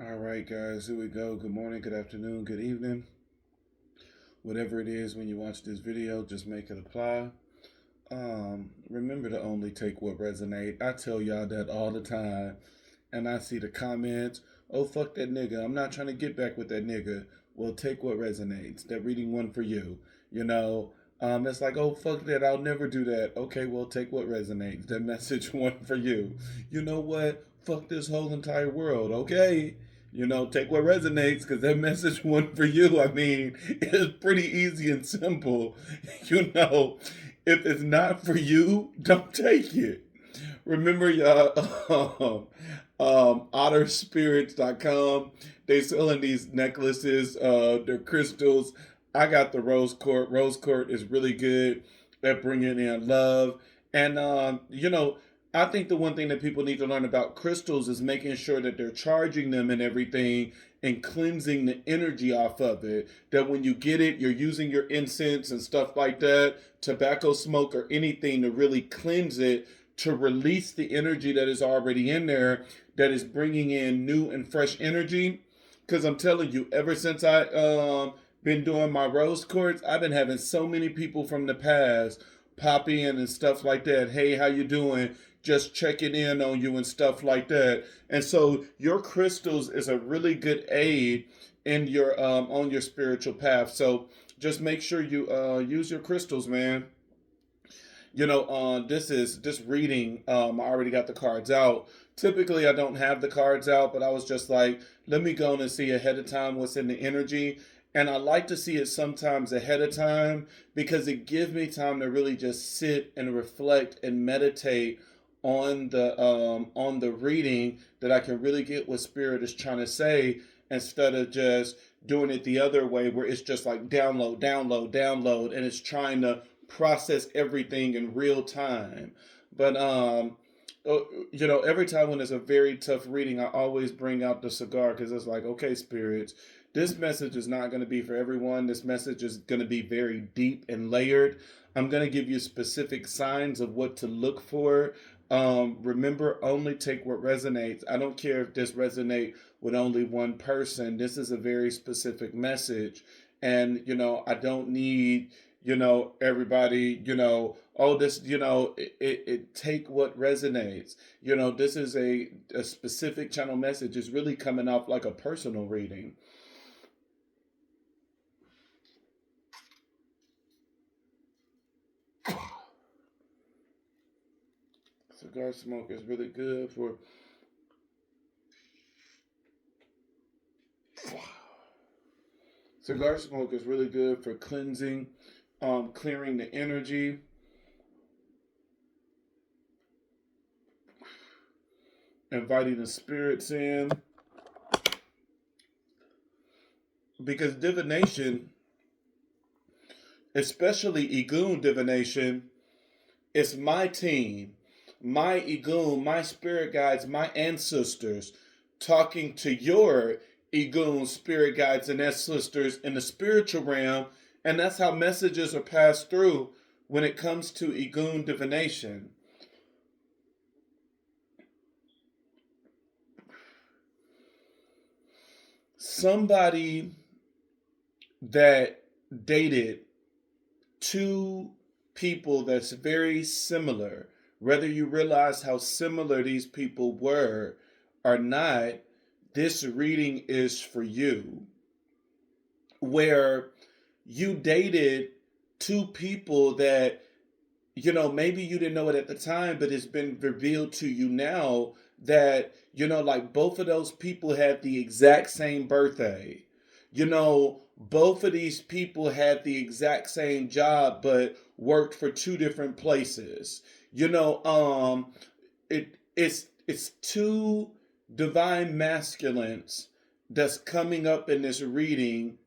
All right, guys, here we go. Good morning, good afternoon, good evening. Whatever it is when you watch this video, just make it apply. Remember to only take what resonates. I tell y'all that all the time. And I see the comments, oh, fuck that nigga. I'm not trying to get back with that nigga. Well, take what resonates. That reading one for you. You know, it's like, oh, fuck that. I'll never do that. Okay, well, take what resonates. That message one for you. You know what? Fuck this whole entire world. Okay. Take what resonates because that message one for you. I mean, it's pretty easy and simple. You know, if it's not for you, don't take it. Remember, y'all, otterspirits.com. They selling these necklaces. They're crystals. I got the rose quartz. Rose quartz is really good at bringing in love. And, I think the one thing that people need to learn about crystals is making sure that they're charging them and everything and cleansing the energy off of it. That when you get it, you're using your incense and stuff like that, tobacco smoke or anything to really cleanse it, to release the energy that is already in there, that is bringing in new and fresh energy. Because I'm telling you, ever since I been doing my rose quartz, I've been having so many people from the past pop in and stuff like that. Hey, how you doing? Just checking in on you and stuff like that. And so your crystals is a really good aid in your on your spiritual path. So just make sure you use your crystals, man. This reading. I already got the cards out. Typically, I don't have the cards out, but I was just like, let me go and see ahead of time what's in the energy. And I like to see it sometimes ahead of time because it gives me time to really just sit and reflect and meditate on the reading, that I can really get what spirit is trying to say, instead of just doing it the other way where it's just like download, download, download, and it's trying to process everything in real time. But every time when it's a very tough reading, I always bring out the cigar because it's like, okay, spirits, this message is not going to be for everyone. This message is going to be very deep and layered. I'm going to give you specific signs of what to look for. Remember, only take what resonates. I don't care if this resonates with only one person. This is a very specific message. And, I don't need, everybody, oh, this, it take what resonates. This is a specific channel message. It's really coming off like a personal reading. Cigar smoke is really good for. Cigar smoke is really good for cleansing, clearing the energy, inviting the spirits in. Because divination, especially Igun divination, is my team, my Igun, my spirit guides, my ancestors talking to your Igun spirit guides and ancestors in the spiritual realm. And that's how messages are passed through when it comes to Igun divination. Somebody that dated two people that's very similar, whether you realize how similar these people were or not, this reading is for you. Where you dated two people that, maybe you didn't know it at the time, but it's been revealed to you now that, like both of those people had the exact same birthday. Both of these people had the exact same job, but worked for two different places. It's two divine masculines that's coming up in this reading,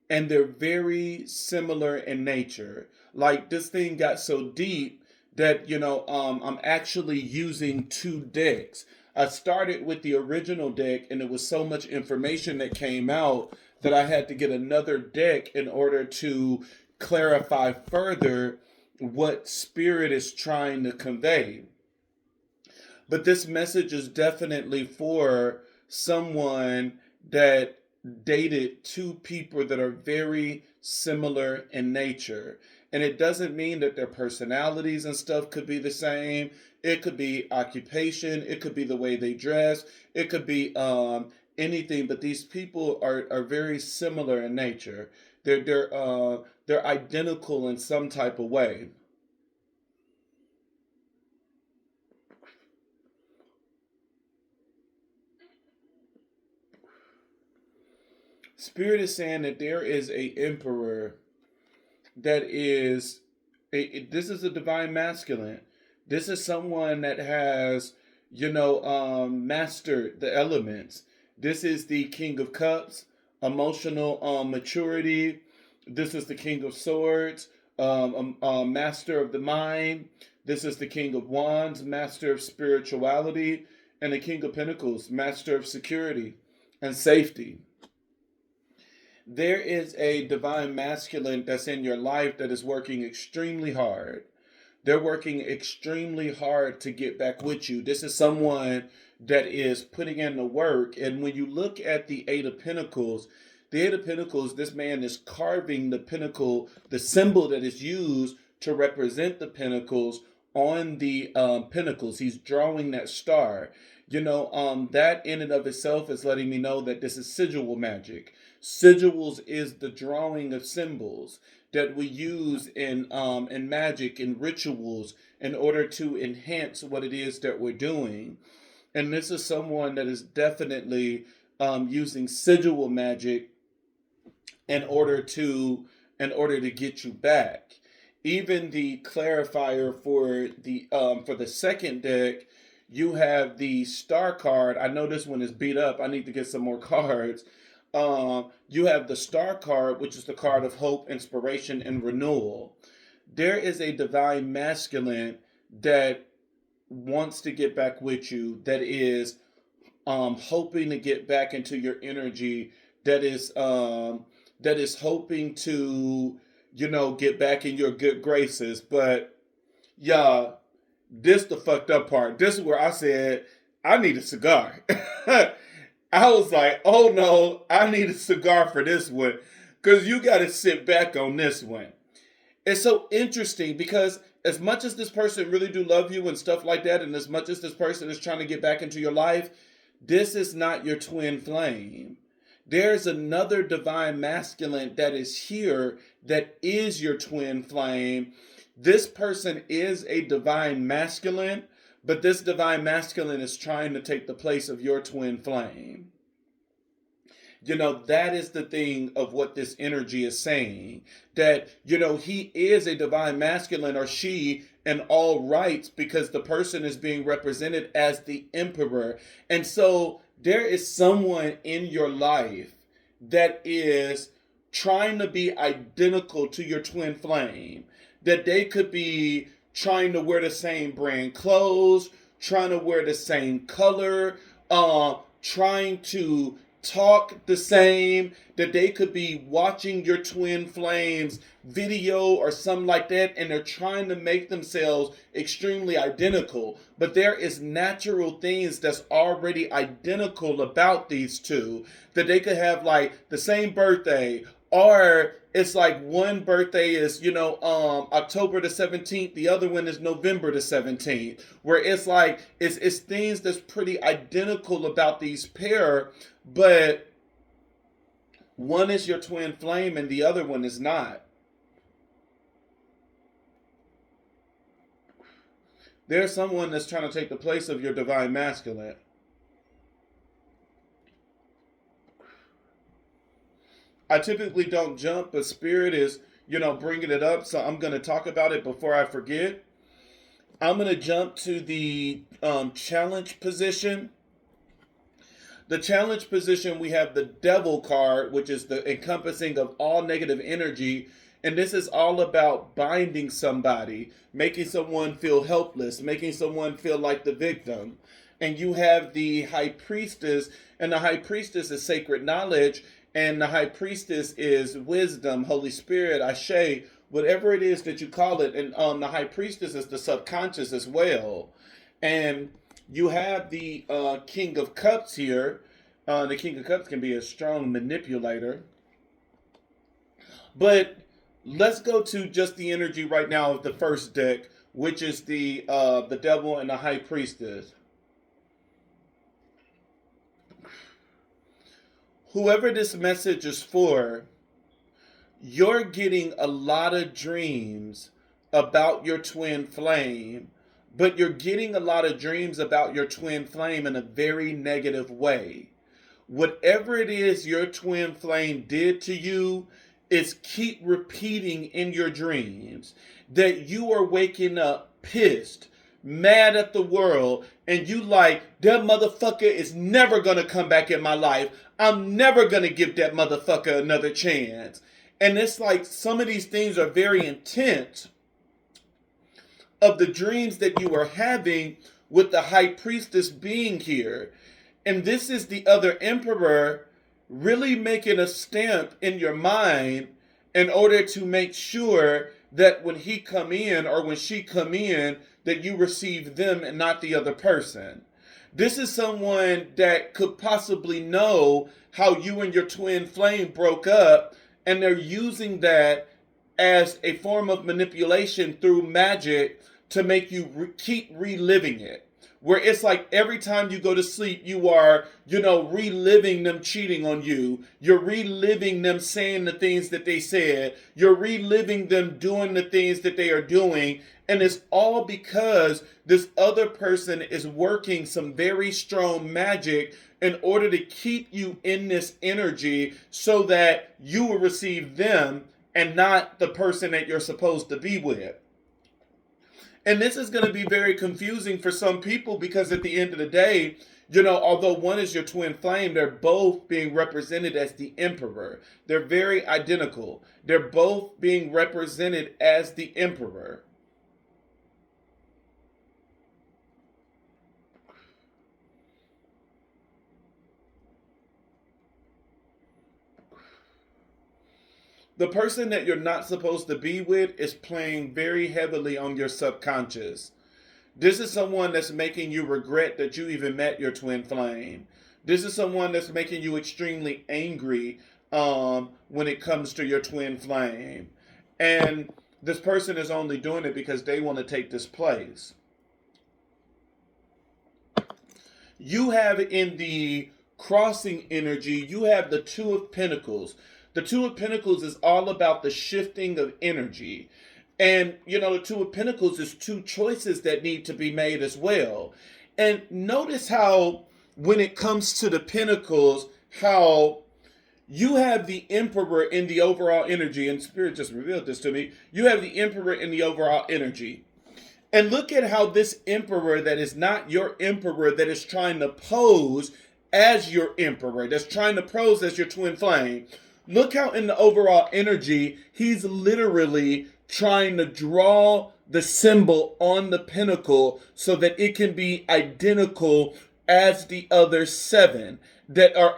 and they're very similar in nature. Like this thing got so deep that I'm actually using two decks. I started with the original deck, and it was so much information that came out that I had to get another deck in order to clarify further what spirit is trying to convey. But this message is definitely for someone that dated two people that are very similar in nature. And it doesn't mean that their personalities and stuff could be the same. It could be occupation, it could be the way they dress, it could be anything, but these people are very similar in nature. They're identical in some type of way. Spirit is saying that there is a emperor that is this is a divine masculine. This is someone that has, mastered the elements. This is the King of Cups, emotional maturity. This is the King of Swords, master of the mind. This is the King of Wands, master of spirituality, and the King of Pentacles, master of security and safety. There is a divine masculine that's in your life that is working extremely hard. They're working extremely hard to get back with you. This is someone that is putting in the work. And when you look at the Eight of Pentacles, the Eight of Pentacles, this man is carving the pentacle, the symbol that is used to represent the pentacles on the pentacles. He's drawing that star. That in and of itself is letting me know that this is sigil magic. Sigils is the drawing of symbols that we use in magic and rituals in order to enhance what it is that we're doing. And this is someone that is definitely using sigil magic in order to get you back. Even the clarifier for the second deck, you have the star card. I know this one is beat up. I need to get some more cards. You have the star card, which is the card of hope, inspiration, and renewal. There is a divine masculine that wants to get back with you, that is hoping to get back into your energy, that is hoping to, get back in your good graces. But yeah, this the fucked up part. This is where I said I need a cigar. I was like, oh no, I need a cigar for this one. Because you got to sit back on this one. It's so interesting because as much as this person really do love you and stuff like that, and as much as this person is trying to get back into your life, this is not your twin flame. There's another divine masculine that is here that is your twin flame. This person is a divine masculine, but this divine masculine is trying to take the place of your twin flame. That is the thing of what this energy is saying. That, he is a divine masculine, or she, in all rights, because the person is being represented as the emperor. And so there is someone in your life that is trying to be identical to your twin flame. That they could be trying to wear the same brand clothes, trying to wear the same color, trying to talk the same, that they could be watching your twin flames video or something like that, and they're trying to make themselves extremely identical. But there is natural things that's already identical about these two, that they could have like the same birthday, or it's like one birthday is, October the 17th, the other one is November the 17th, where it's like, it's things that's pretty identical about these pair, but one is your twin flame and the other one is not. There's someone that's trying to take the place of your divine masculine. I typically don't jump, but Spirit is, bringing it up, so I'm going to talk about it before I forget. I'm going to jump to the challenge position. The challenge position, we have the Devil card, which is the encompassing of all negative energy. And this is all about binding somebody, making someone feel helpless, making someone feel like the victim. And you have the High Priestess, and the High Priestess is sacred knowledge, and the High Priestess is wisdom, Holy Spirit, Ashe, whatever it is that you call it. And the High Priestess is the subconscious as well. And you have the King of Cups here. The King of Cups can be a strong manipulator. But let's go to just the energy right now of the first deck, which is the devil and the high priestess. Whoever this message is for, you're getting a lot of dreams about your twin flame, but you're getting a lot of dreams about your twin flame in a very negative way. Whatever it is your twin flame did to you is keep repeating in your dreams that you are waking up pissed, mad at the world, and you like, that motherfucker is never gonna come back in my life. I'm never gonna give that motherfucker another chance. And it's like some of these things are very intense of the dreams that you are having with the high priestess being here. And this is the other emperor really making a stamp in your mind in order to make sure that when he come in or when she come in, that you receive them and not the other person. This is someone that could possibly know how you and your twin flame broke up, and they're using that as a form of manipulation through magic to make you keep reliving it. Where it's like every time you go to sleep, you are, reliving them cheating on you. You're reliving them saying the things that they said. You're reliving them doing the things that they are doing. And it's all because this other person is working some very strong magic in order to keep you in this energy so that you will receive them and not the person that you're supposed to be with. And this is going to be very confusing for some people because at the end of the day, although one is your twin flame, they're both being represented as the emperor. They're very identical. They're both being represented as the emperor. The person that you're not supposed to be with is playing very heavily on your subconscious. This is someone that's making you regret that you even met your twin flame. This is someone that's making you extremely angry when it comes to your twin flame. And this person is only doing it because they want to take this place. You have in the crossing energy, you have the Two of Pentacles. The Two of Pentacles is all about the shifting of energy. And, the Two of Pentacles is two choices that need to be made as well. And notice how, when it comes to the Pentacles, how you have the Emperor in the overall energy, and Spirit just revealed this to me. You have the Emperor in the overall energy. And look at how this Emperor that is not your Emperor, that is trying to pose as your Emperor, that's trying to pose as your twin flame. Look how in the overall energy, he's literally trying to draw the symbol on the pentacle so that it can be identical as the other seven that are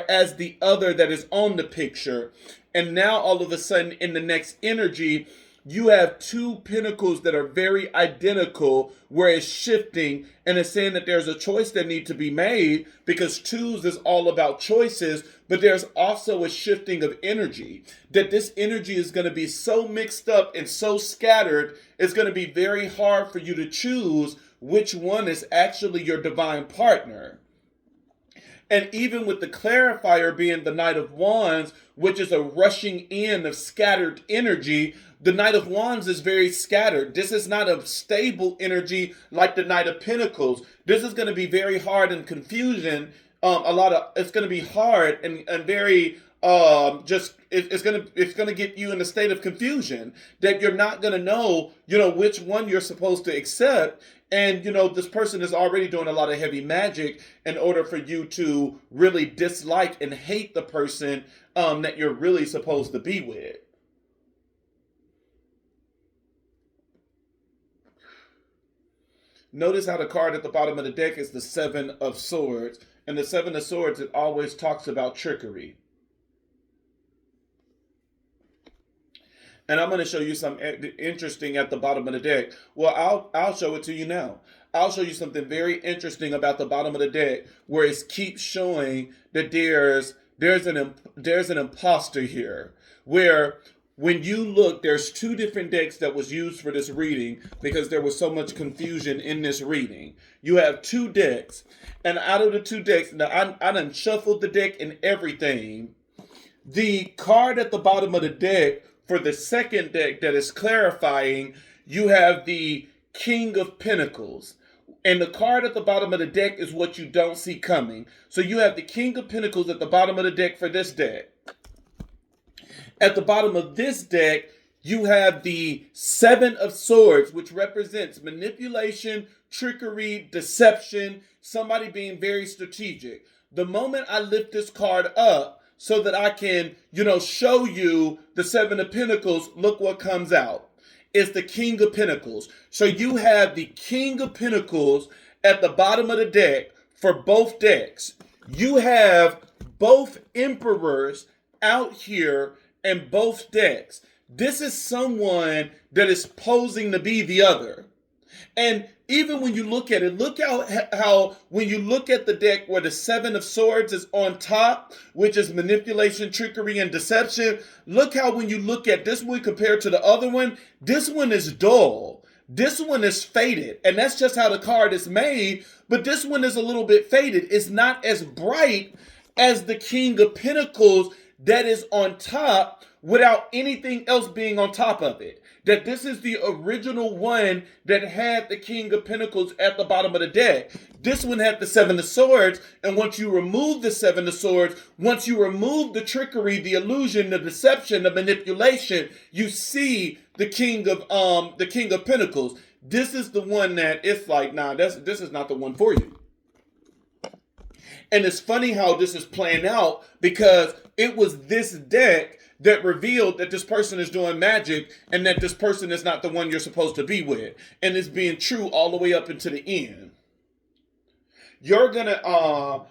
as the other that is on the picture. And now all of a sudden in the next energy, you have two pentacles that are very identical where it's shifting and it's saying that there's a choice that needs to be made because twos is all about choices, but there's also a shifting of energy. That this energy is going to be so mixed up and so scattered, it's going to be very hard for you to choose which one is actually your divine partner. And even with the clarifier being the Knight of Wands, which is a rushing in of scattered energy, the Knight of Wands is very scattered. This is not a stable energy like the Knight of Pentacles. This is going to be very hard and confusion. It's going to be hard and very it's going to get you in a state of confusion that you're not going to know, which one you're supposed to accept. And, this person is already doing a lot of heavy magic in order for you to really dislike and hate the person that you're really supposed to be with. Notice how the card at the bottom of the deck is the Seven of Swords. And the Seven of Swords, it always talks about trickery. And I'm going to show you something interesting at the bottom of the deck. Well, I'll show it to you now. I'll show you something very interesting about the bottom of the deck, where it keeps showing that there's an imposter here, where when you look, there's two different decks that was used for this reading because there was so much confusion in this reading. You have two decks, and out of the two decks, now I done shuffled the deck and everything. The card at the bottom of the deck for the second deck that is clarifying, you have the King of Pentacles. And the card at the bottom of the deck is what you don't see coming. So you have the King of Pentacles at the bottom of the deck for this deck. At the bottom of this deck, you have the Seven of Swords, which represents manipulation, trickery, deception, somebody being very strategic. The moment I lift this card up so that I can, show you the Seven of Pentacles, look what comes out. It's the King of Pentacles. So you have the King of Pentacles at the bottom of the deck for both decks. You have both Emperors out here in both decks. This is someone that is posing to be the other. And even when you look at it, look how when you look at the deck where the Seven of Swords is on top, which is manipulation, trickery, and deception, look how when you look at this one compared to the other one, this one is dull. This one is faded. And that's just how the card is made. But this one is a little bit faded. It's not as bright as the King of Pentacles that is on top without anything else being on top of it. That this is the original one that had the King of Pentacles at the bottom of the deck. This one had the Seven of Swords, and once you remove the Seven of Swords, once you remove the trickery, the illusion, the deception, the manipulation, you see the King of Pentacles. This is the one that it's like, nah, this is not the one for you. And it's funny how this is playing out because it was this deck that revealed that this person is doing magic and that this person is not the one you're supposed to be with. And it's being true all the way up into the end. You're going to,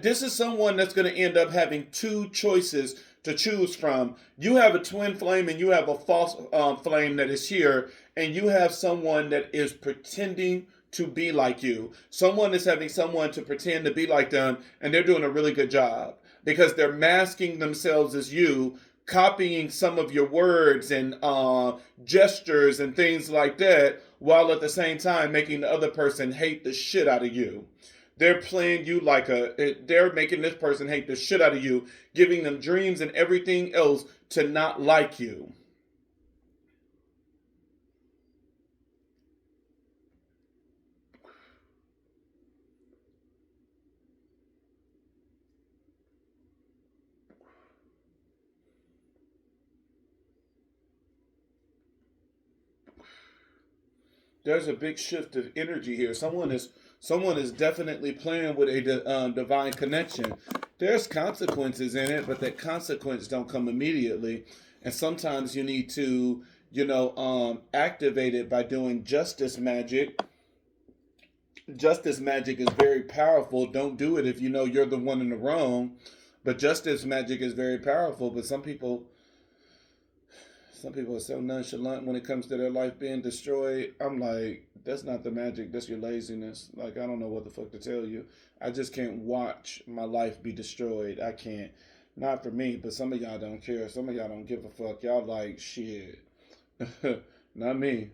this is someone that's going to end up having two choices to choose from. You have a twin flame and you have a false flame that is here. And you have someone that is pretending to be like you. Someone is having someone to pretend to be like them, and they're doing a really good job because they're masking themselves as you, copying some of your words and gestures and things like that, while at the same time making the other person hate the shit out of you. They're playing you they're making this person hate the shit out of you, giving them dreams and everything else to not like you. There's a big shift of energy here. Someone is definitely playing with a divine connection. There's consequences in it, but that consequence don't come immediately. And sometimes you need to, activate it by doing justice magic. Justice magic is very powerful. Don't do it if you know you're the one in the wrong. But justice magic is very powerful. But some people are so nonchalant when it comes to their life being destroyed. I'm like, that's not the magic. That's your laziness. Like, I don't know what the fuck to tell you. I just can't watch my life be destroyed. I can't. Not for me, but some of y'all don't care. Some of y'all don't give a fuck. Y'all like, shit. Not me.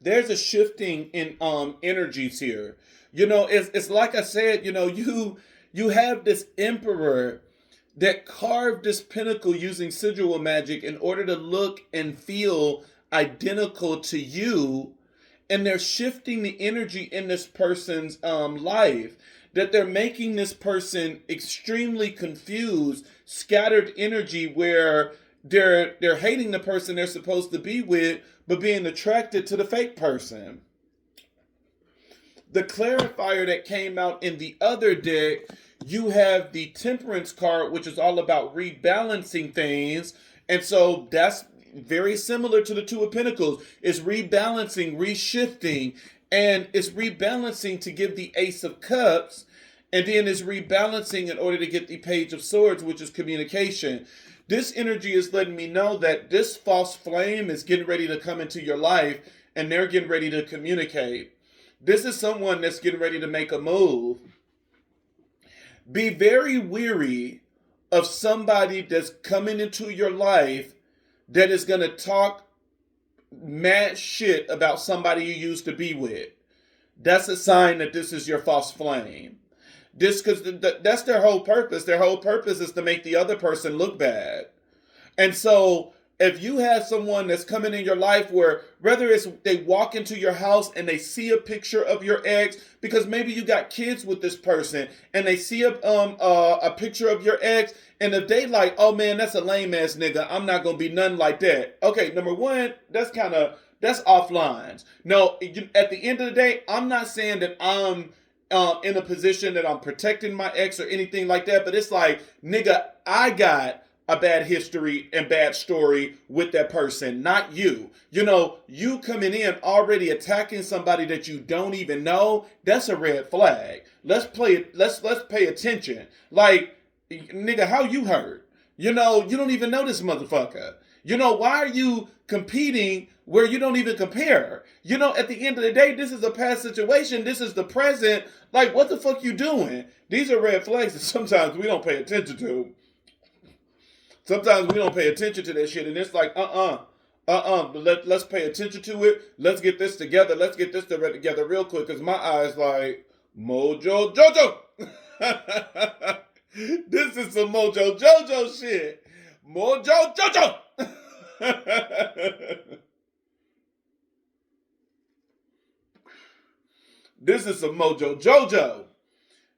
There's a shifting in energies here. It's like I said, you have this emperor that carved this pinnacle using sigil magic in order to look and feel identical to you, and they're shifting the energy in this person's life, that they're making this person extremely confused, scattered energy where they're hating the person they're supposed to be with, but being attracted to the fake person. The clarifier that came out in the other deck, you have the Temperance card, which is all about rebalancing things. And so that's very similar to the Two of Pentacles. It's rebalancing, reshifting. And it's rebalancing to give the Ace of Cups, and then it's rebalancing in order to get the Page of Swords, which is communication. This energy is letting me know that this false flame is getting ready to come into your life, and they're getting ready to communicate. This is someone that's getting ready to make a move. Be very weary of somebody that's coming into your life that is going to talk mad shit about somebody you used to be with. That's a sign that this is your false flame. This, because that's their whole purpose. Their whole purpose is to make the other person look bad. And so if you have someone that's coming in your life where whether it's they walk into your house and they see a picture of your ex, because maybe you got kids with this person and they see a picture of your ex, and if they like, oh man, that's a lame ass nigga, I'm not gonna be nothing like that. Okay, number one, that's off lines. No, at the end of the day, I'm not saying that I'm in a position that I'm protecting my ex or anything like that, but it's like, nigga, I got a bad history and bad story with that person, not you. You know, you coming in already attacking somebody that you don't even know, that's a red flag. Let's pay attention. Like, nigga, how you hurt? You know, you don't even know this motherfucker. You know, why are you competing where you don't even compare? You know, at the end of the day, this is a past situation. This is the present. Like, what the fuck you doing? These are red flags that sometimes we don't pay attention to. Sometimes we don't pay attention to that shit, and it's like, but let's pay attention to it. Let's get this together. Let's get this together real quick, because my eyes like, Mojo Jojo. This is some Mojo Jojo shit. Mojo Jojo. This is some Mojo Jojo.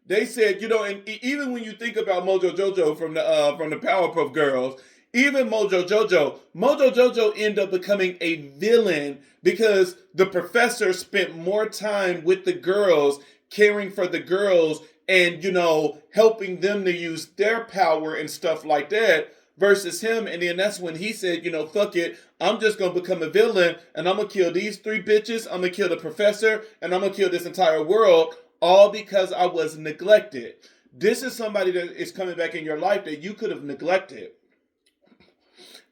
They said, you know, and even when you think about Mojo Jojo from the Powerpuff Girls, even Mojo Jojo ended up becoming a villain because the professor spent more time with the girls, caring for the girls, and, you know, helping them to use their power and stuff like that, versus him. And then that's when he said, you know, fuck it, I'm just going to become a villain, and I'm going to kill these 3 bitches, I'm going to kill the professor, and I'm going to kill this entire world, all because I was neglected. This is somebody that is coming back in your life that you could have neglected.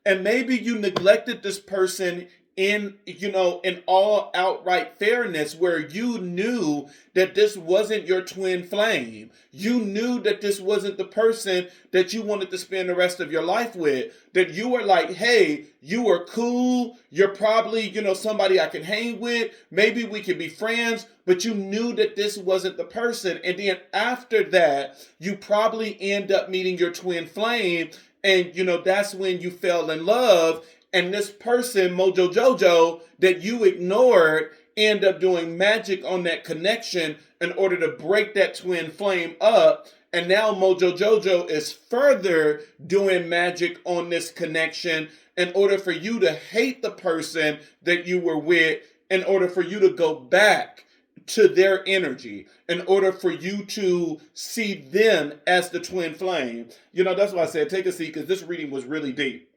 And maybe you neglected this person in, you know, in all outright fairness, where you knew that this wasn't your twin flame. You knew that this wasn't the person that you wanted to spend the rest of your life with. That you were like, hey, you are cool. You're probably, you know, somebody I can hang with. Maybe we could be friends. But you knew that this wasn't the person. And then after that, you probably end up meeting your twin flame. And, you know, that's when you fell in love. And this person, Mojo Jojo, that you ignored, end up doing magic on that connection in order to break that twin flame up. And now Mojo Jojo is further doing magic on this connection in order for you to hate the person that you were with, in order for you to go back to their energy, in order for you to see them as the twin flame. You know, that's why I said take a seat, because this reading was really deep.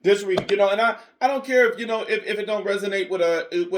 This reading, you know, and I don't care if, you know, if it don't resonate with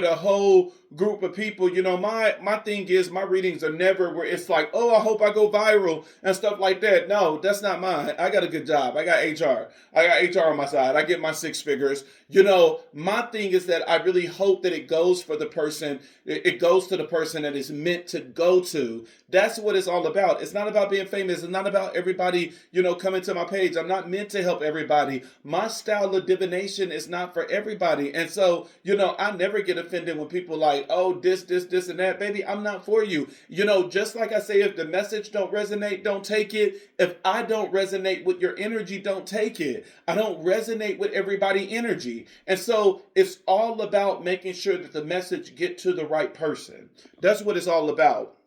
a whole group of people. You know, my thing is, my readings are never where it's like, oh, I hope I go viral and stuff like that. No, that's not mine. I got a good job. I got HR. I got HR on my side. I get my 6 figures. You know, my thing is that I really hope that it goes for the person. It goes to the person that is meant to go to. That's what it's all about. It's not about being famous. It's not about everybody, you know, coming to my page. I'm not meant to help everybody. My style of divination is not for everybody. And so, you know, I never get offended when people like, oh, this, and that. Baby, I'm not for you. You know, just like I say, if the message don't resonate, don't take it. If I don't resonate with your energy, don't take it. I don't resonate with everybody's energy. And so it's all about making sure that the message get to the right person. That's what it's all about.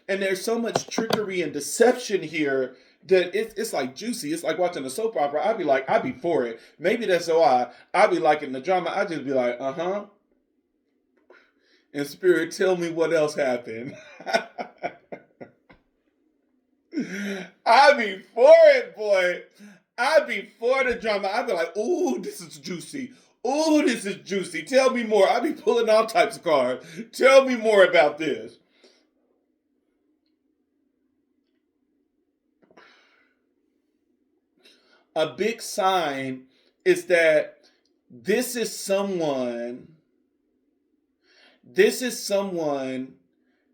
And there's so much trickery and deception here that it's like juicy. It's like watching a soap opera. I'd be for it. Maybe that's why I'd be liking the drama. I'd just be like, uh-huh. And spirit, tell me what else happened. I'd be for it, boy. I'd be for the drama. I'd be like, ooh, this is juicy. Ooh, this is juicy. Tell me more. I be pulling all types of cards. Tell me more about this. A big sign is that this is someone, this is someone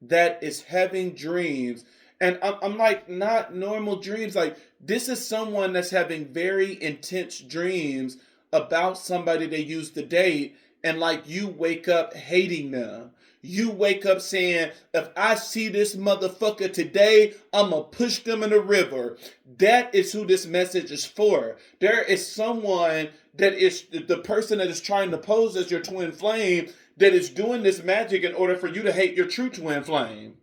that is having dreams. And I'm like, not normal dreams. Like, this is someone that's having very intense dreams about somebody they used to date. And like, you wake up hating them. You wake up saying, if I see this motherfucker today, I'm going to push them in the river. That is who this message is for. There is someone that is the person that is trying to pose as your twin flame that is doing this magic in order for you to hate your true twin flame.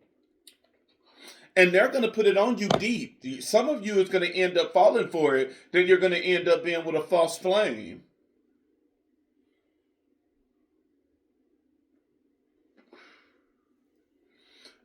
And they're going to put it on you deep. Some of you is going to end up falling for it. Then you're going to end up being with a false flame.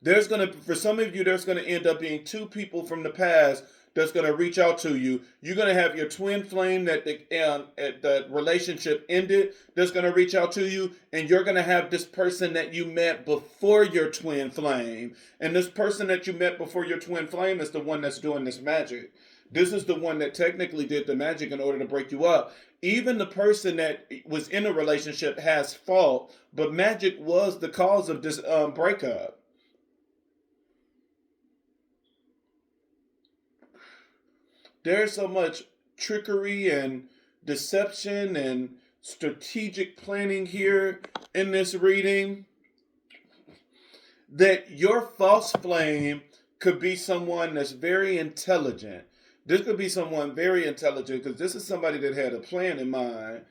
There's going to, for some of you, there's going to end up being two people from the past that's going to reach out to you. You're going to have your twin flame that the relationship ended that's going to reach out to you. And you're going to have this person that you met before your twin flame. And this person that you met before your twin flame is the one that's doing this magic. This is the one that technically did the magic in order to break you up. Even the person that was in a relationship has fault, but magic was the cause of this breakup. There's so much trickery and deception and strategic planning here in this reading that your false flame could be someone that's very intelligent. This could be someone very intelligent because this is somebody that had a plan in mind.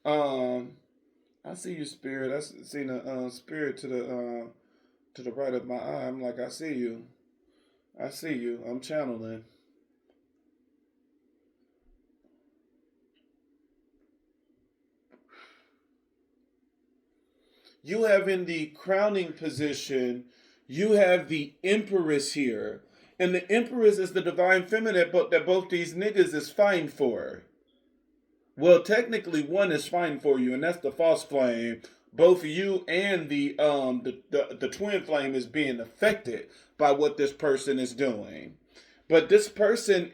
I see you, spirit. I seen a spirit to the right of my eye. I'm like, I see you. I see you. I'm channeling. You have in the crowning position, you have the Empress here. And the Empress is the divine feminine that both these niggas is fine for. Well, technically one is fine for you, and that's the false flame. Both you and the twin flame is being affected by what this person is doing. But this person,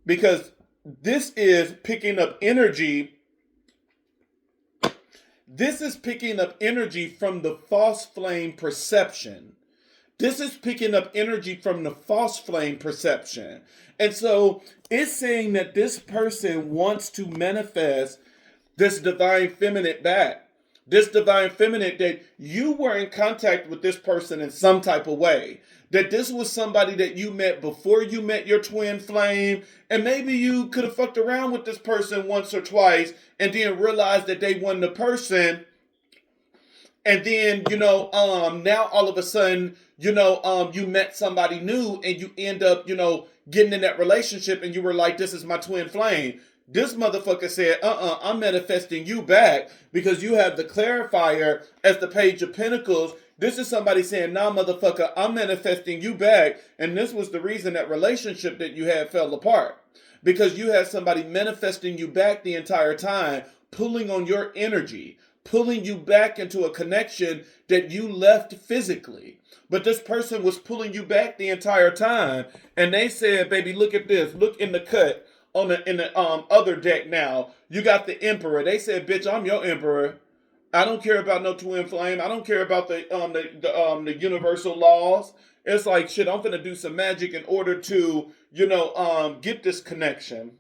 because this is picking up energy. This is picking up energy from the false flame perception. This is picking up energy from the false flame perception. And so it's saying that this person wants to manifest this divine feminine back. This divine feminine that you were in contact with this person in some type of way. That this was somebody that you met before you met your twin flame. And maybe you could have fucked around with this person once or twice and then realized that they weren't the person. And then, now all of a sudden, you met somebody new and you end up, getting in that relationship and you were like, this is my twin flame. This motherfucker said, I'm manifesting you back because you have the clarifier as the Page of Pentacles. This is somebody saying, nah, motherfucker, I'm manifesting you back. And this was the reason that relationship that you had fell apart. Because you had somebody manifesting you back the entire time, pulling on your energy, pulling you back into a connection that you left physically. But this person was pulling you back the entire time. And they said, baby, look at this. Look in the cut. In the other deck now, you got the Emperor. They said, "Bitch, I'm your Emperor. I don't care about no twin flame. I don't care about the universal laws. It's like shit. I'm gonna do some magic in order to get this connection."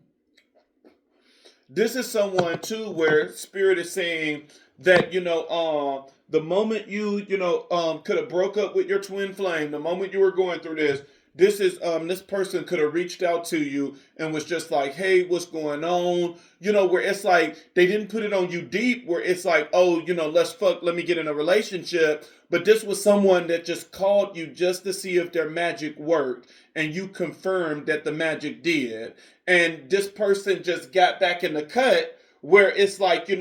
This is someone too where Spirit is saying that the moment you could have broke up with your twin flame, the moment you were going through this. This person could have reached out to you and was just like, hey, what's going on? Where it's like they didn't put it on you deep, where it's like, oh, let's fuck, let me get in a relationship. But this was someone that just called you just to see if their magic worked. And you confirmed that the magic did. And this person just got back in the cut where it's like, they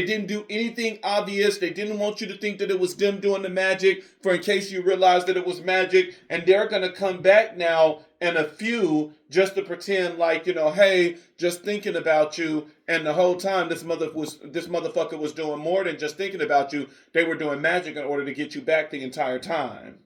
didn't do anything obvious. They didn't want you to think that it was them doing the magic for in case you realized that it was magic. And they're going to come back now and a few just to pretend like, hey, just thinking about you, and the whole time this motherfucker was doing more than just thinking about you. They were doing magic in order to get you back the entire time.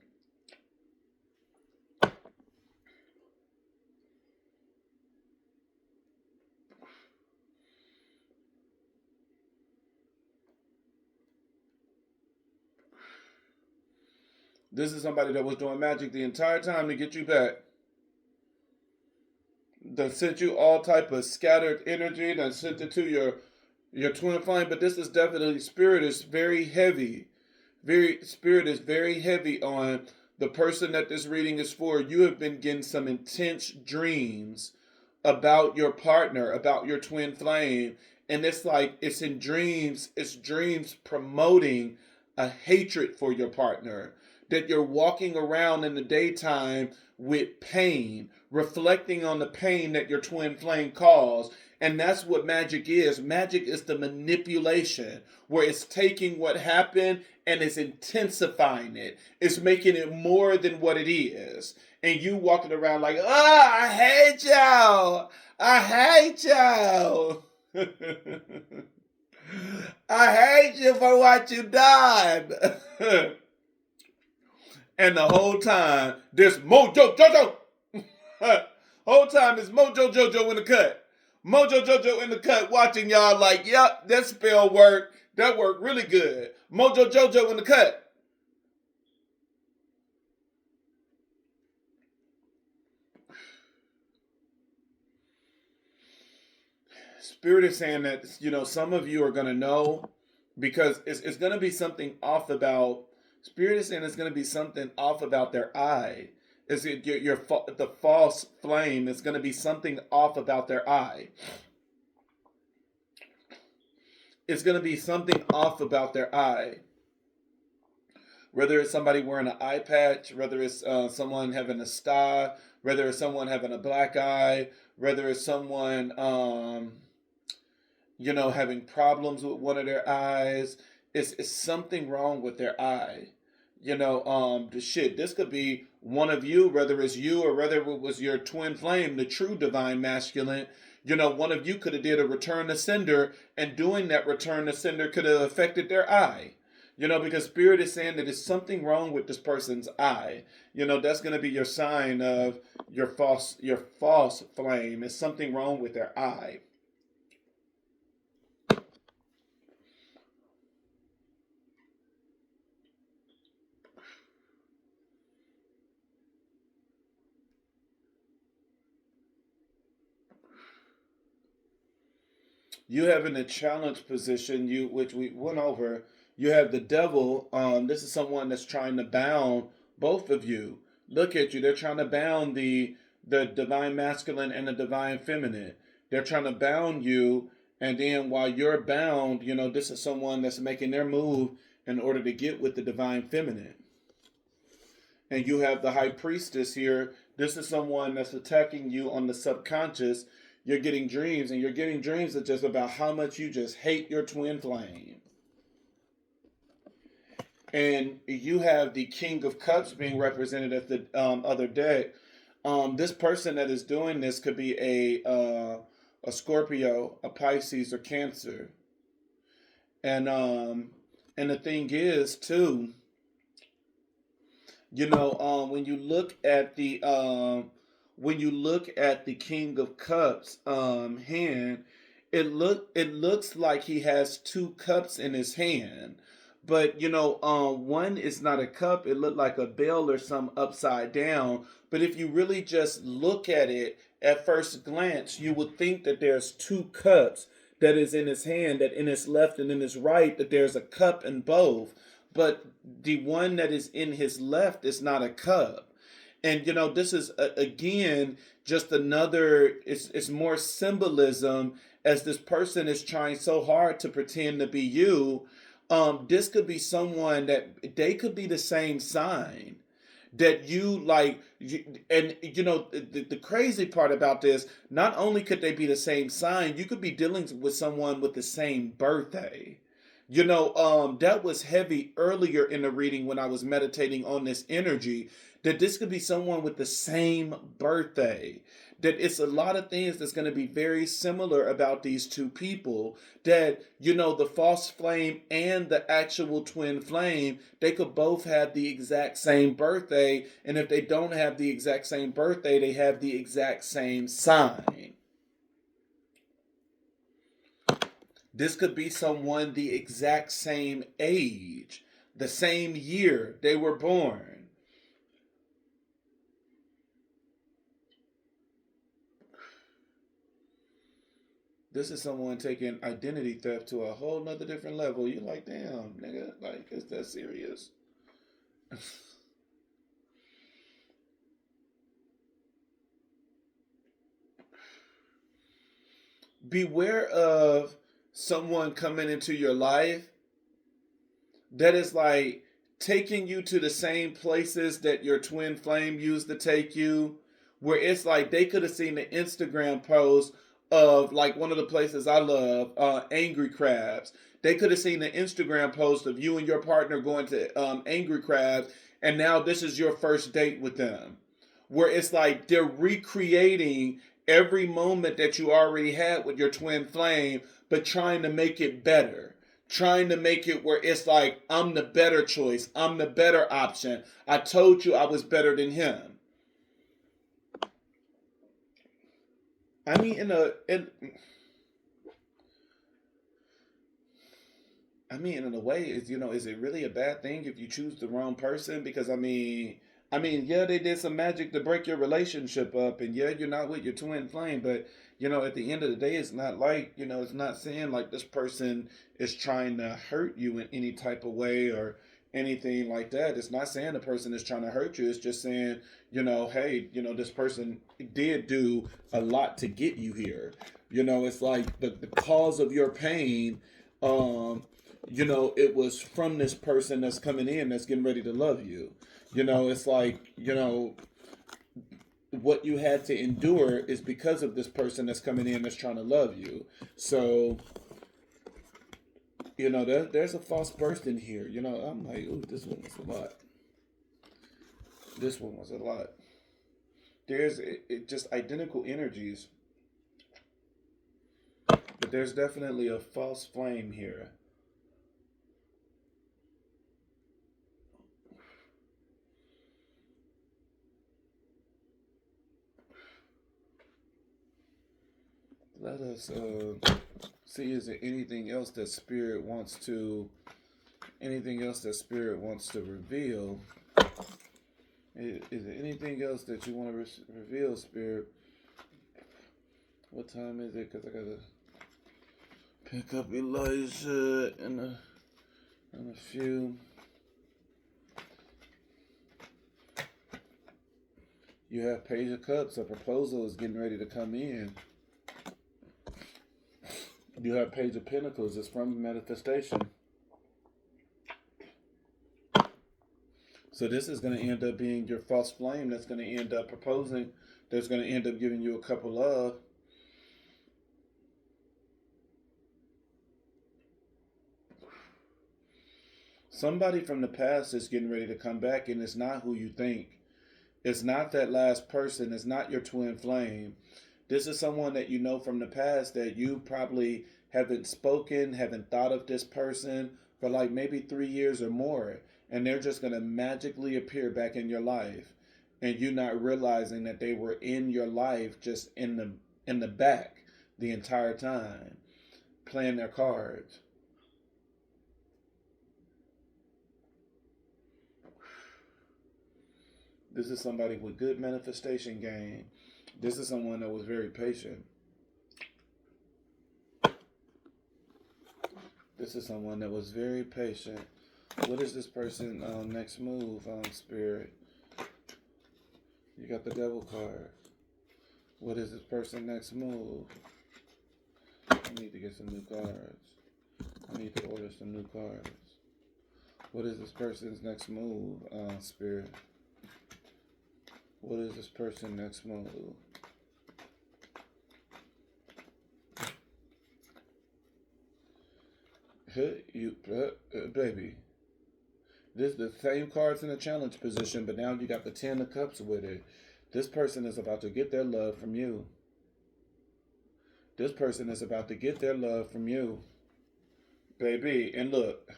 This is somebody that was doing magic the entire time to get you back. That sent you all type of scattered energy. That sent it to your twin flame. But this is definitely spirit is very heavy. Very spirit is very heavy on the person that this reading is for. You have been getting some intense dreams about your partner, about your twin flame. And it's like it's dreams promoting a hatred for your partner. That you're walking around in the daytime with pain, reflecting on the pain that your twin flame caused. And that's what magic is. Magic is the manipulation, where it's taking what happened and it's intensifying it. It's making it more than what it is. And you walking around like, oh, I hate y'all. I hate y'all. I hate you for what you done. And the whole time, this Mojo Jojo. Whole time, this Mojo Jojo in the cut. Mojo Jojo in the cut watching y'all like, yep, that spell worked. That worked really good. Mojo Jojo in the cut. Spirit is saying that, some of you are going to know because it's going to be something off about, Spirit is saying it's going to be something off about their eye. The false flame is going to be something off about their eye. It's going to be something off about their eye. Whether it's somebody wearing an eye patch, whether it's someone having a sty, whether it's someone having a black eye, whether it's someone, having problems with one of their eyes. It's something wrong with their eye. This could be one of you, whether it's you or whether it was your twin flame, the true divine masculine. One of you could have did a return to sender, and doing that return to sender could have affected their eye. Because Spirit is saying that there's something wrong with this person's eye. That's going to be your sign of your false flame. Is something wrong with their eye. You have in a challenge position, which we went over. You have the devil. This is someone that's trying to bound both of you. Look at you. They're trying to bound the divine masculine and the divine feminine. They're trying to bound you, and then while you're bound, this is someone that's making their move in order to get with the divine feminine. And you have the high priestess here. This is someone that's attacking you on the subconscious. You're getting dreams, and you're getting dreams that just about how much you just hate your twin flame. And you have the King of Cups being represented at the other deck. This person that is doing this could be a Scorpio, a Pisces, or Cancer. And the thing is too, when you look at the King of Cups hand, it looks like he has two cups in his hand. But one is not a cup. It looked like a bell or some upside down. But if you really just look at it at first glance, you would think that there's two cups that is in his hand, that in his left and in his right, that there's a cup in both. But the one that is in his left is not a cup. And this is again just another. It's more symbolism as this person is trying so hard to pretend to be you. This could be someone that they could be the same sign that you like. And the crazy part about this, not only could they be the same sign, you could be dealing with someone with the same birthday. That was heavy earlier in the reading when I was meditating on this energy, that this could be someone with the same birthday. That it's a lot of things that's going to be very similar about these two people. That, the false flame and the actual twin flame, they could both have the exact same birthday. And if they don't have the exact same birthday, they have the exact same sign. This could be someone the exact same age, the same year they were born. This is someone taking identity theft to a whole nother different level. You're like, damn, nigga, like, is that serious? Beware of someone coming into your life that is like taking you to the same places that your twin flame used to take you, where it's like they could have seen the Instagram post of like one of the places I love, Angry Crabs. They could have seen the Instagram post of you and your partner going to Angry Crabs, and now this is your first date with them. Where it's like they're recreating every moment that you already had with your twin flame, but trying to make it better, trying to make it where it's like, I'm the better choice, I'm the better option. I told you I was better than him. I mean, in a way, is it really a bad thing if you choose the wrong person? Because yeah, they did some magic to break your relationship up, and yeah, you're not with your twin flame, but at the end of the day, it's not like, it's not saying like this person is trying to hurt you in any type of way or anything like that. It's not saying the person is trying to hurt you. It's just saying, hey, this person did do a lot to get you here. It's like the cause of your pain. It was from this person that's coming in that's getting ready to love you. It's like, what you had to endure is because of this person that's coming in that's trying to love you. So, there's a false burst in here. I'm like, ooh, this one was a lot. This one was a lot. There's just identical energies, but there's definitely a false flame here. Let us see, is there anything else that spirit wants to reveal? Is there anything else that you want to reveal, spirit? What time is it? Because I gotta pick up Elijah in a few. You have Page of Cups. A proposal is getting ready to come in. You have Page of Pentacles. It's from manifestation. So this is going to end up being your false flame that's going to end up proposing. That's going to end up giving you a couple of. Somebody from the past is getting ready to come back, and it's not who you think. It's not that last person. It's not your twin flame. This is someone that you know from the past that you probably haven't spoken, haven't thought of this person for like maybe 3 years or more. And they're just going to magically appear back in your life. And you not realizing that they were in your life just in the back the entire time, playing their cards. This is somebody with good manifestation game. This is someone that was very patient. This is someone that was very patient. What is this person next move on Spirit? You got the Devil card. What is this person next move? I need to get some new cards. I need to order some new cards. What is this person's next move on Spirit? What is this person next move? Baby. This is the same cards in the challenge position, but now you got the 10 of cups with it. This person is about to get their love from you. This person is about to get their love from you, baby. And look,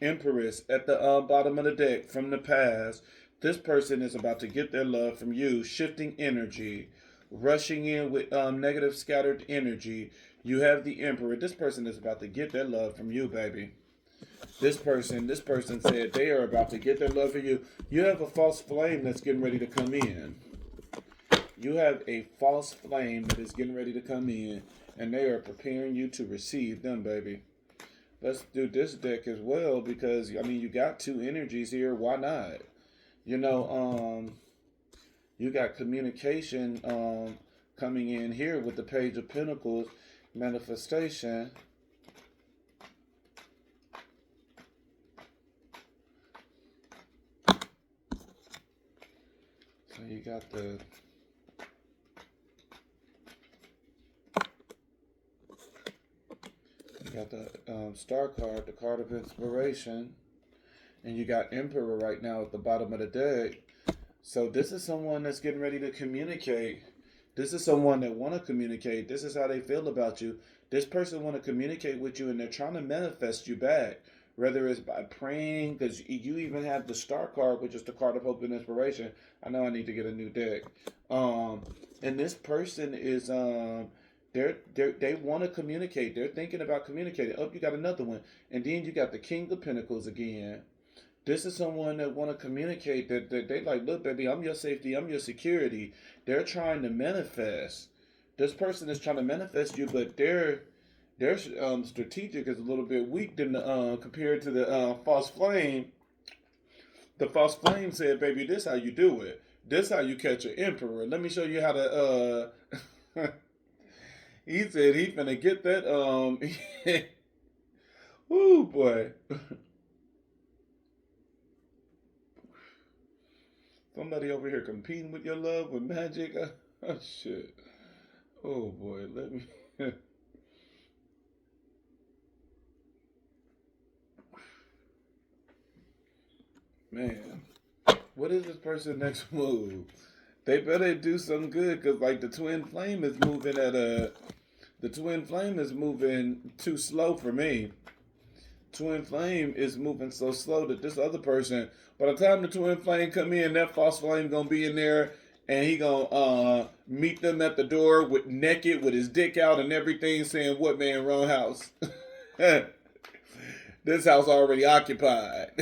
Empress at the bottom of the deck from the past. This person is about to get their love from you, shifting energy, rushing in with negative scattered energy. You have the Emperor. This person is about to get their love from you, baby. This person said they are about to get their love from you. You have a false flame that's getting ready to come in. You have a false flame that is getting ready to come in, and they are preparing you to receive them, baby. Let's do this deck as well because I mean you got two energies here. Why not? You know, you got communication coming in here with the Page of Pentacles manifestation. So you got the Star card, the card of inspiration, and you got Emperor right now at the bottom of the deck. So this is someone that's getting ready to communicate. This is someone that want to communicate. This is how they feel about you. This person want to communicate with you, and they're trying to manifest you back. Whether it's by praying, because you even have the Star card, which is the card of hope and inspiration. I know I need to get a new deck. And this person is they want to communicate. They're thinking about communicating. Oh, you got another one, and then you got the King of Pentacles again. This is someone that want to communicate that they like, look, baby, I'm your safety, I'm your security. They're trying to manifest. This person is trying to manifest you, but their strategic is a little bit weak than compared to the false flame. The false flame said, baby, this how you do it. This how you catch an emperor. Let me show you how to he said he finna get that Woo boy. Somebody over here competing with your love with magic. Oh shit. Oh boy, let me man. What is this person's next move? They better do something good because like the twin flame is moving at a the twin flame is moving too slow for me. Twin flame is moving so slow that this other person, by the time the twin flame come in, that false flame gonna be in there, and he gonna meet them at the door with naked with his dick out and everything, saying, "What man, wrong house? This house already occupied."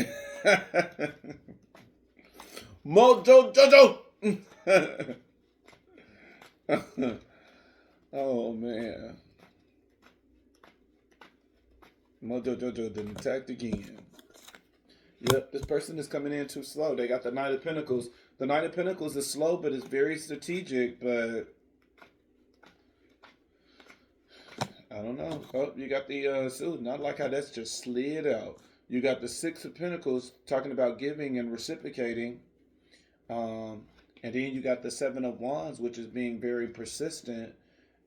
Mojo Jojo. Oh man, Mojo Jojo didn't attack again. Yep, this person is coming in too slow. They got the Knight of Pentacles. The Knight of Pentacles is slow, but it's very strategic. But I don't know. Oh, you got the suit. Not like how that's just slid out. You got the Six of Pentacles talking about giving and reciprocating. And then you got the Seven of Wands, which is being very persistent.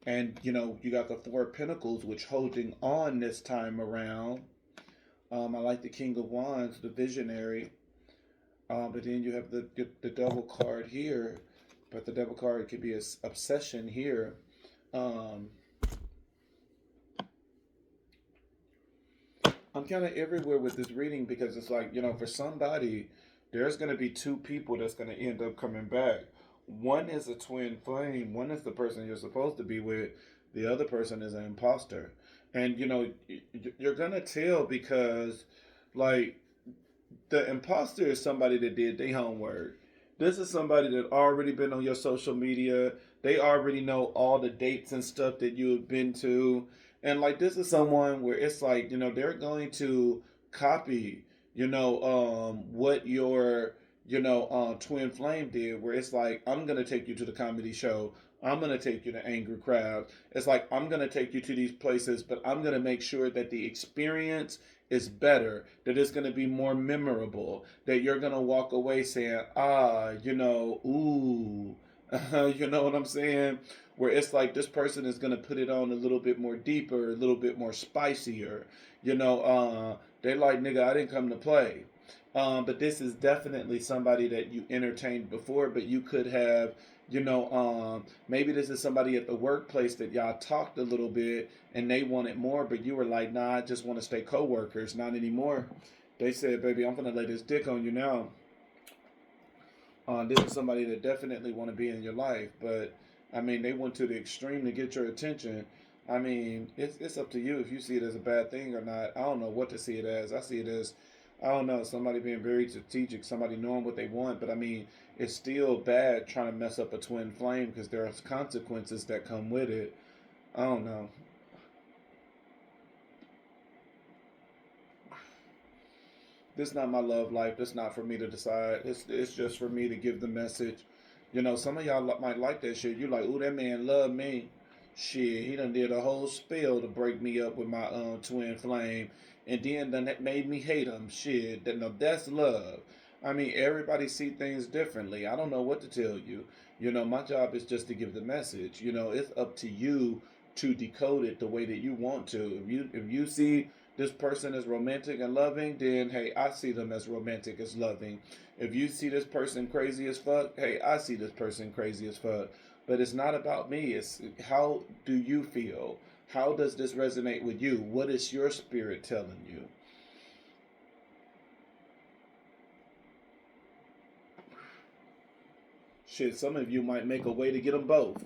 And, you know, you got the Four of Pentacles, which holding on this time around. I like the King of Wands, the visionary. But then you have the Devil card here. But the Devil card could be an obsession here. I'm kind of everywhere with this reading because it's like, you know, for somebody, there's going to be two people that's going to end up coming back. One is a twin flame. One is the person you're supposed to be with. The other person is an imposter. And, you know, you're going to tell because, like, the imposter is somebody that did their homework. This is somebody that already been on your social media. They already know all the dates and stuff that you have been to. And like this is someone where it's like, you know, they're going to copy, you know, what your, you know, twin flame did, where it's like, I'm gonna take you to the comedy show. I'm gonna take you to angry crowds. It's like I'm gonna take you to these places, but I'm gonna make sure that the experience is better, that it's gonna be more memorable, that you're gonna walk away saying, ah, you know, ooh, You know what I'm saying? Where it's like this person is gonna put it on a little bit more deeper, a little bit more spicier. They like, nigga, I didn't come to play. But this is definitely somebody that you entertained before, but you could have, maybe this is somebody at the workplace that y'all talked a little bit and they wanted more, but you were like, nah, I just want to stay co-workers, not anymore. They said, baby, I'm gonna lay this dick on you now. This is somebody that definitely want to be in your life, but I mean, they went to the extreme to get your attention. I mean, it's up to you if you see it as a bad thing or not. I don't know what to see it as. I see it as, I don't know, somebody being very strategic, somebody knowing what they want. But I mean, it's still bad trying to mess up a twin flame because there's consequences that come with it. I don't know. This is not my love life. This is not for me to decide. It's just for me to give the message. Some of y'all might like that shit. You like, ooh, that man love me. Shit, he done did a whole spell to break me up with my twin flame, and then done that made me hate him. Shit, that no, that's love. I mean, everybody see things differently. I don't know what to tell you. My job is just to give the message. It's up to you to decode it the way that you want to. If you see this person is romantic and loving, then hey, I see them as romantic as loving. If you see this person crazy as fuck, hey, I see this person crazy as fuck. But it's not about me. It's how do you feel? How does this resonate with you? What is your spirit telling you? Shit, some of you might make a way to get them both.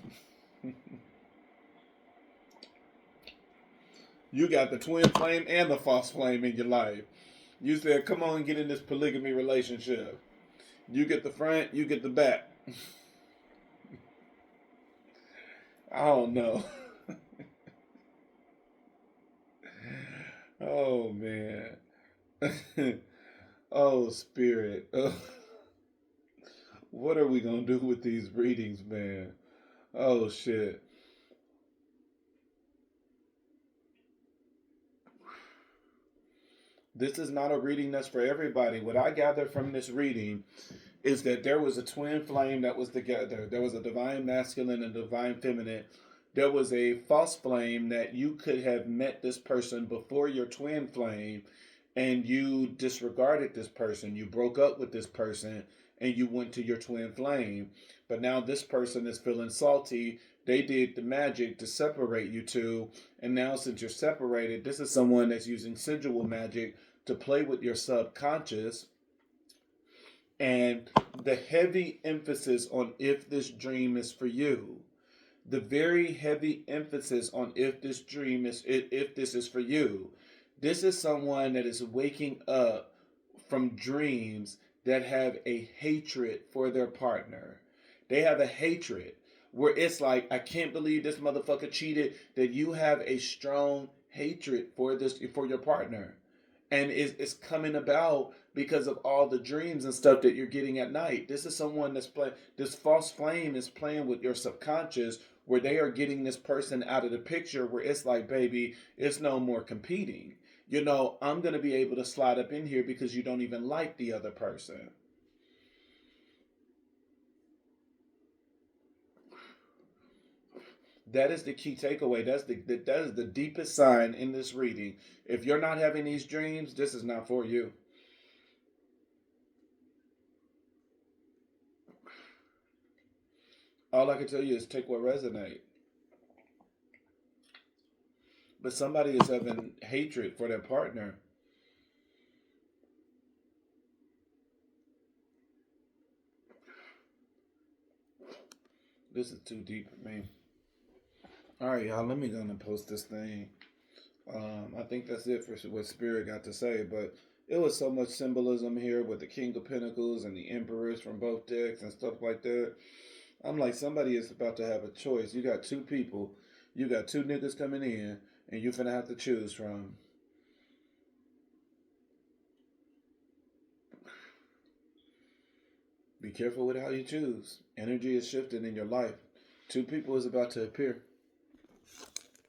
You got the twin flame and the false flame in your life. You said, come on and get in this polygamy relationship. You get the front, you get the back. I don't know. Oh, man. Oh, spirit. Oh, what are we going to do with these readings, man? Oh, shit. This is not a reading that's for everybody. What I gather from this reading is that there was a twin flame that was together. There was a divine masculine and divine feminine. There was a false flame that you could have met this person before your twin flame and you disregarded this person. You broke up with this person and you went to your twin flame. But now this person is feeling salty. They did the magic to separate you two. And now, since you're separated, this is someone that's using sensual magic to play with your subconscious, and the heavy emphasis on if this dream is for you. The very heavy emphasis on if this is for you. This is someone that is waking up from dreams that have a hatred for their partner. They have a hatred where it's like, I can't believe this motherfucker cheated. That you have a strong hatred for your partner, and it's coming about because of all the dreams and stuff that you're getting at night. This is someone that's playing. This false flame is playing with your subconscious, where they are getting this person out of the picture. Where it's like, baby, it's no more competing. I'm gonna be able to slide up in here because you don't even like the other person. That is the key takeaway. That is the deepest sign in this reading. If you're not having these dreams, this is not for you. All I can tell you is take what resonates. But somebody is having hatred for their partner. This is too deep for me. All right, y'all. Let me go and post this thing. I think that's it for what Spirit got to say. But it was so much symbolism here with the King of Pentacles and the Emperors from both decks and stuff like that. I'm like, somebody is about to have a choice. You got two people. You got two niggas coming in, and you finna have to choose from. Be careful with how you choose. Energy is shifting in your life. Two people is about to appear.